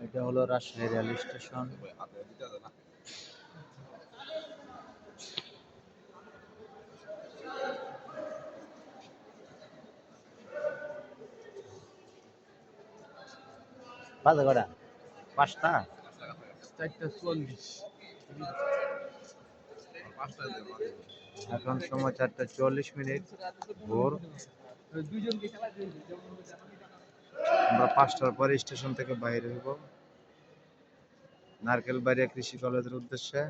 এটা হলো Rajshahi rail station. বাজে কটা? 5টা? 4:40। এখন সময় 4:44 ভোর। আমরা 5টার পরে স্টেশন থেকে বাইরে হইব নারকেলবাড়িয়া কৃষি কলেজের উদ্দেশ্যে।